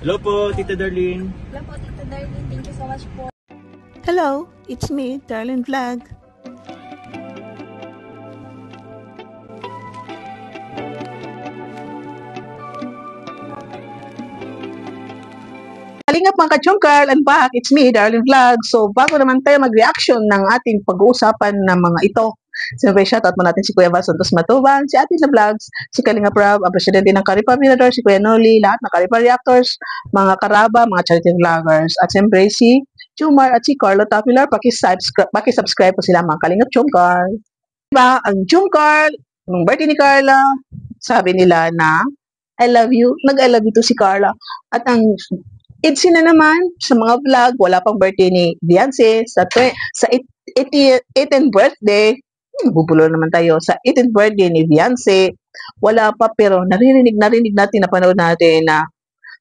Hello po, Tita Darlene. Hello po, Tita Darlene. Thank you so much po. Hello, it's me, Darlene Vlog. Kalingap mga ka-chungkar, and back, it's me, Darlene Vlog. So, bago naman tayo mag-reaction ng ating pag-uusapan ng mga ito, siyempre, shoutout mo natin si Kuya Val Santos Matuban, si Ate na Vlogs, si Kalinga Prab, ang presidente ng Karipa Mirador, si Kuya Noli, lahat ng Karipa Reactors, mga karaba, mga charity vloggers, at siyempre si Jumar at si Carlo Tapilar, pakisubscribe po sila mga Kalingap Chungkar. Diba, ang Chungkar, nung birthday ni Carla, sabi nila na, I love you, nag-I love you to si Carla. At ang Itzy na naman, sa mga vlog, wala pang birthday ni Beyonce, sa 18th birthday, bubulo naman tayo, sa 18th birthday ni Beyonce, wala pa, pero narinig natin, napanood natin na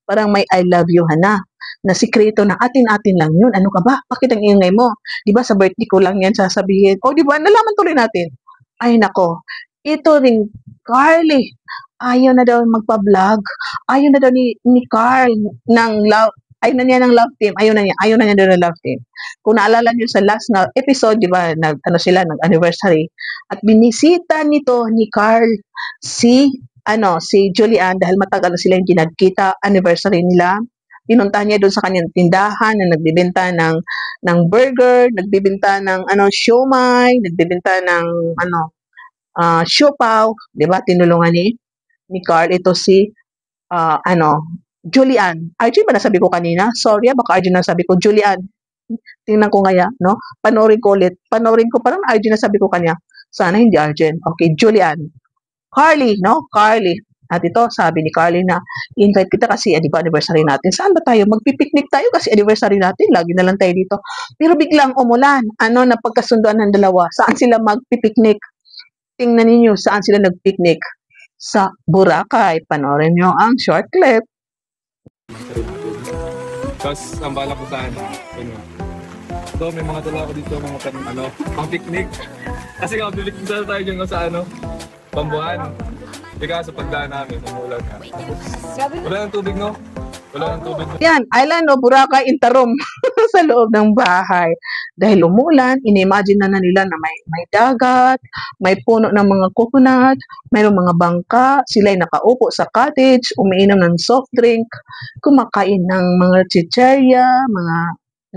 parang may I love you na sikreto na atin-atin lang yun. Ano ka ba? Bakit ang ingay mo? Di ba sa birthday ko lang yan sasabihin? O di ba, nalaman tuloy natin. Ay nako, ito rin, Carly, ayaw na daw magpa-vlog. Ayaw na daw ni Carl ng love. Ayaw na niya ng love team. Ayaw na niya daw ng love team. Kung naalala niyo sa last na episode, di ba, nag-anniversary. At binisita nito ni Carl si Julian dahil matagal na sila hindi nagkita, anniversary nila. Pinuntahan niya doon sa kanyang tindahan na nagbebenta ng burger, nagbebenta ng siomai, nagbebenta ng siopaw, 'di ba? Tinulungan ni Carl ito si Julian. Arjun ba nasabi ko kanina? Sorry, baka Arjun nasabi ko Julian. Tingnan ko ngaya, no? Panoorin ko ulit. Panoorin ko parang Arjun nasabi ko kanya. Sana hindi Arjun. Okay, Julian. Carly, no? Carly. At ito, sabi ni Carly na invite kita kasi di ba anniversary natin. Saan ba tayo? Magpipiknik tayo kasi anniversary natin. Lagi na lang tayo dito. Pero biglang umulan. Napagkasunduan ng dalawa. Saan sila magpipiknik? Tingnan ninyo saan sila nagpiknik. Sa Boracay. Panoorin nyo ang short clip. Tapos ang bala ko saan. So may mga dala ko dito, mga pang picnic. Kasi nga pipiknik sana tayo dyan sa Pambuhan. Hindi ka sa pagdaan namin, umulan na. Wala ng tubig, no? Wala ng tubig. Yan, island o Boracay Intarom sa loob ng bahay. Dahil umulan, inimagine na nila na may dagat, may puno ng mga coconut, mayroong mga bangka, sila'y nakaupo sa cottage, umiinom ng soft drink, kumakain ng mga chicherya, mga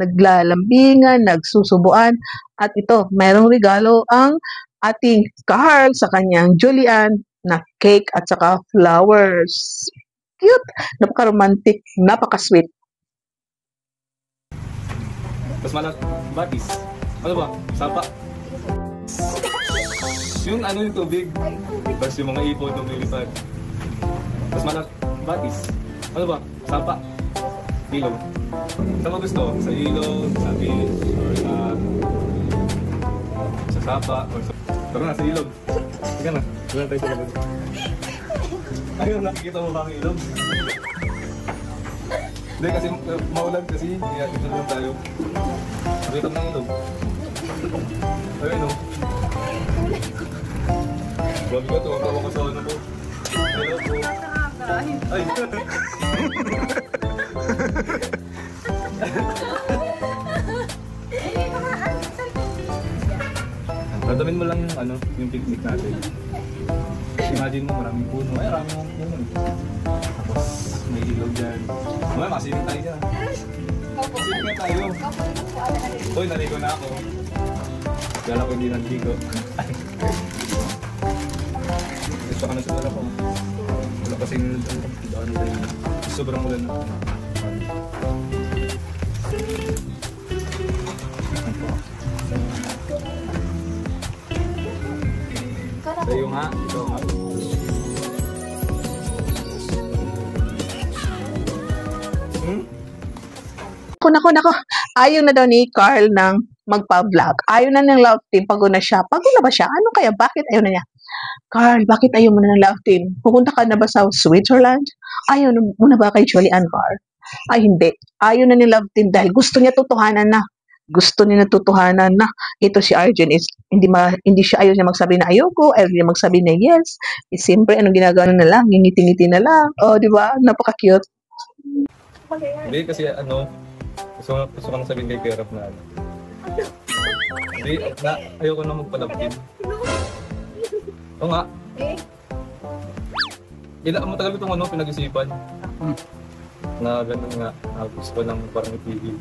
naglalambingan, nagsusubuan, at ito, mayroong regalo ang ating Carl sa kanyang Julian na cake at saka flowers. Cute! Napaka-romantic, napaka-sweet. Tapos batis. Ano ba? Sapa. Yung yung tubig. Tapos yung mga ipon ng lilipad. Tapos batis. Ano ba? Sapa. Ilog. Saan mo gusto? Sa ilog, sa beach, or sa sapa, or sa... Tara na, sa ilog. Sige na. Wala tayo sa ilog. Ayun, nakikita mo ba ang ilog? Hindi, kasi maulan kasi. Kaya dito naman tayo. Nakikita ng ilog. Ayun, o. Babi ka, tuwag ko sa ano po. Hello po. Ay! Radamin mo lang yung picnic natin. Imagine mo, maraming puno. Ay, maraming puno. Tapos, may ilog dyan. Mamaya, masiling tayo dyan. Masiling na tayo. Uy, naligo na ako. Kala ko hindi naligo. Gusto ka na sa ko. Wala kasing daan tayo. Sobrang ulan na. Tayo nga, ito nga. Nako. Ayaw na daw ni Carl ng magpa-vlog. Ayaw na ng love team. Pagod na siya. Pagod na ba siya? Ano kaya? Bakit ayaw na niya? Carl, bakit ayaw mo na ng love team? Pupunta ka na ba sa Switzerland? Ayaw mo na ba kay Julian, Carl? Ay, hindi. Ayaw na ni love team dahil gusto niya totohanan na. Gusto niya totohanan na ito si Arjun is hindi siya ayaw niya magsabi na ayoko, ayaw niya magsabi na yes. Siyempre, anong ginagawa na lang? Ngingiti-ngiti na lang. Oh, di ba? Napaka-cute. Hindi kasi ano, gusto ko nang sabihin kay Kuya Rap na ano. Hindi, ayoko na magpalapin. Oo nga. Matagal ko itong ano, pinag-isipan. Na ganun nga, gusto ko lang parang ipigil.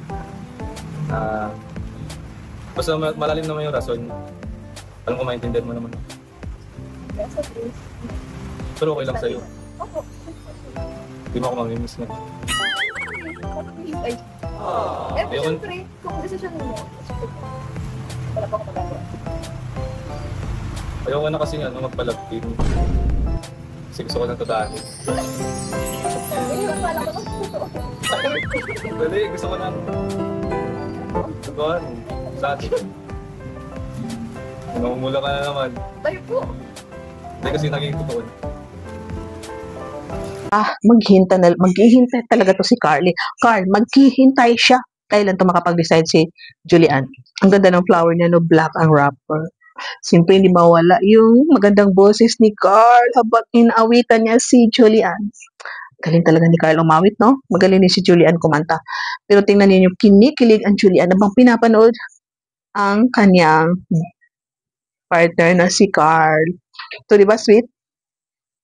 Basta malalim naman yung rason. Alam ko maintindihan mo naman. Pero okay lang sa'yo. Hindi mo ako mamimiss na. Siyempre, kung desisyon mo, wala pa ako magagawa. Ayoko na kasi ano, magpalapin. Kasi gusto ko ng tatahin. Wala ko lang. Dali, gusto ko ng tutuan sa atin. Namumula ka na naman. Tayo po. Hindi kasi naging totoo. Maghihintay talaga to si Carly. Carl, maghihintay siya. Kailan to makapag-decide si Julian? Ang ganda ng flower niya, no? Black ang wrapper. Siyempre, hindi mawala yung magandang boses ni Carl habang inaawitan niya si Julian. Galing talaga ni Carl umawit, no? Magaling din si Julian kumanta. Pero tingnan niyo, kinikilig ang Julian habang pinapanood ang kanyang partner na si Carl. So, di ba, sweet?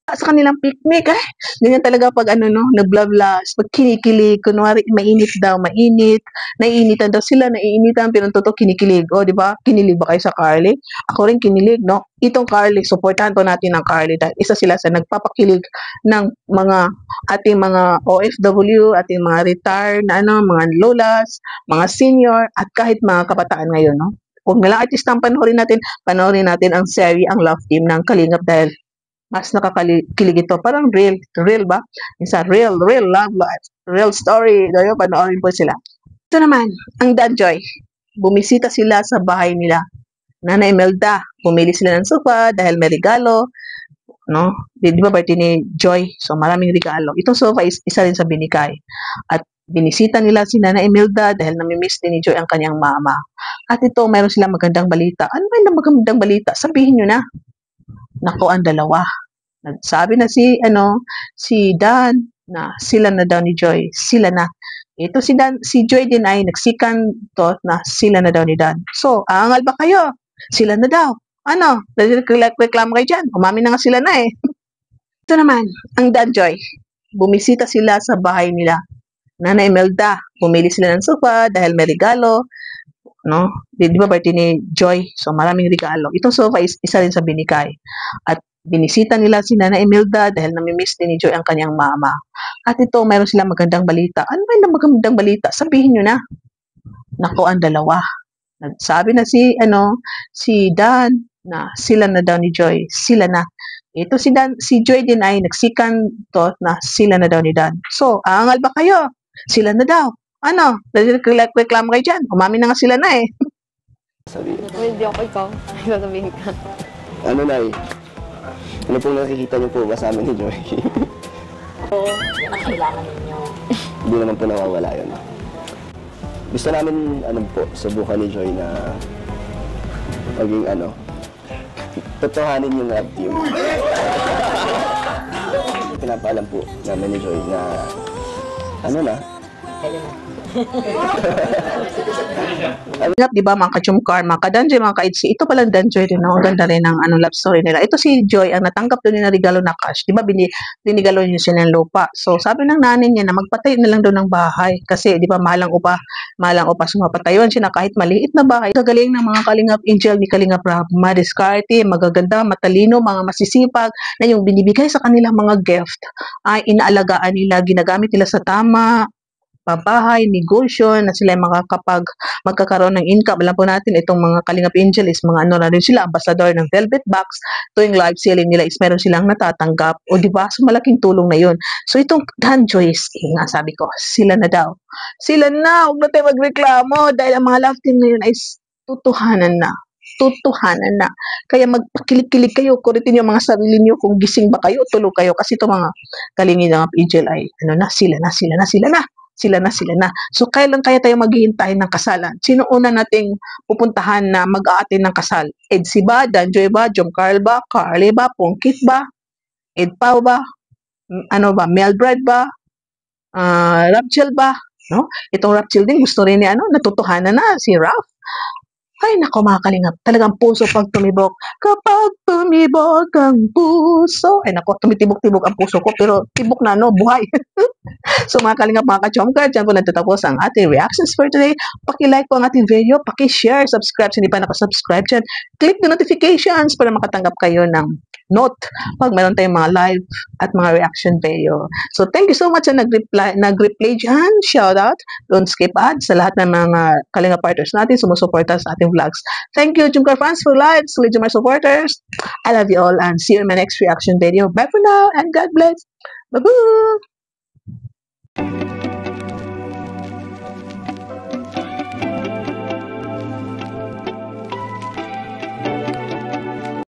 Sa kanilang picnic, ganyan talaga pag nagblablas, pag kinikilig, kunwari mainit daw, naiinitan daw sila, naiinitan, pero totoo kinikilig. O, di ba? Kinilig ba kayo sa Carly? Ako rin kinilig, no? Itong Carly, supportahan po natin ang Carly dahil isa sila sa nagpapakilig ng ating mga OFW, ating mga retired na mga lolas, mga senior, at kahit mga kabataan ngayon, no? Kung nalang artista ang panoorin natin ang serie, ang Love Team ng Kalingap dahil mas nakakakilig ito. Parang real ba? Isa real love life, real story. Dayo, panoorin po sila. Ito naman, ang Danjoy. Bumisita sila sa bahay nila. Nanay Imelda, pumili sila ng sofa dahil may regalo. No? Di ba birthday ni Joy? So, maraming regalo. Itong sofa is isa rin sa binigay. At binisita nila si Nanay Imelda dahil namimiss din ni Joy ang kanyang mama. At ito, mayroon silang magandang balita. Ano ba yung magandang balita? Sabihin nyo na. Nako, ang dalawa. Nagsabi na si Dan na sila na daw ni Joy. Sila na. Ito si Joy din ay nagsikan to na sila na daw ni Dan. So, aangal ba kayo? Sila na daw. Ano? Reklamo kayo dyan. Umamin na nga sila na eh. Ito naman, ang Dan Joy. Bumisita sila sa bahay nila. Nanay Imelda, pumili sila ng sofa dahil may regalo. No? Di ba birthday ni Joy? So, maraming regalo. Itong sofa is isa rin sa binigay. At binisita nila si Nanay Imelda dahil namimiss din ni Joy ang kanyang mama. At ito, mayroon silang magandang balita. Ano ba yung magandang balita? Sabihin nyo na. Nako, ang dalawa. Nagsabi na si Dan na sila na daw ni Joy. Sila na. Ito si Joy din ay nagsikan to na sila na daw ni Dan. So, aangal ba kayo? Sila na daw. Ano? Reklamo kayo dyan. Umamin na nga sila na eh. Hindi ako ikaw. Sasabihin ka. Ano, Nay? Ano pong nakikita niyo po ba sa amin ni Joy? Oo, yan ang kailangan ninyo. Hindi naman po nawawala yun. Gusto namin, subukan ni Joy na maging totohanin yung love team. Pinapaalam po namin ni Joy na, Di ba mga ka-chumkar, mga ka-danjoy, mga ka-itsi, ito palang danjoy din, no? Ang ganda rin ng love story nila. Ito si Joy, ang natanggap doon na regalo na cash. Di ba binigalo niya siya ng lupa. So sabi ng nanay niya na magpatayo na lang doon ng bahay. Kasi di ba mahalang upa so mapatayuan siya na kahit maliit na bahay. Kagaling ng mga Kalingap Angel ni Kalingap Rab, madiskarte, magaganda, matalino, mga masisipag, na yung binibigay sa kanilang mga gift ay inaalagaan nila, ginagamit nila sa tama, pabahay, negosyo, na sila magkakaroon ng income. Alam po natin, itong mga Kalingap Angel is mga na rin sila, ambassador ng Velvet Box. Tuwing live selling nila is meron silang natatanggap. O diba? So, malaking tulong na yun. So, itong Dan Joyce, nga sabi ko, sila na daw. Sila na, huwag na tayo magreklamo dahil ang mga love team ngayon ay tutuhanan na. Kaya magpakilig-kilig kayo, kuritin yung mga sarili niyo kung gising ba kayo, tulog kayo. Kasi itong mga Kalingap Angel ay, sila na. So, kailan kaya tayo maghihintay ng kasalan? Sino una nating pupuntahan na mag-aatin ng kasal? Edsi ba? Danjoy ba? Jomcarl ba? Carly ba? Pongkit ba? Ed Pao ba? Mel Brad ba? Rapchel ba? No? Itong Rapchel din, gusto rin ni natutuhanan na si Ralph. Ay, nako mga kalingap. Talagang puso pag tumibok. Kapag tumibok ang puso. Ay, nako, tumitibok-tibok ang puso ko. Pero tibok na, buhay. So mga kalingap, mga ka-chomka, dyan po nagtatapos ang ating reactions for today. Paki-like po ang ating video, paki-share, subscribe sa hindi pa nakasubscribe dyan. Click the notifications para makatanggap kayo ng note pag meron tayong mga live at mga reaction video. So thank you so much sa nag-replay dyan. Shout out, don't skip ads sa lahat ng mga Kalinga partners natin, sumusuporta sa ating vlogs. Thank you, Jumcar fans, for live, solid Jumcar supporters. I love you all and see you in my next reaction video. Bye for now and God bless. Bye-bye!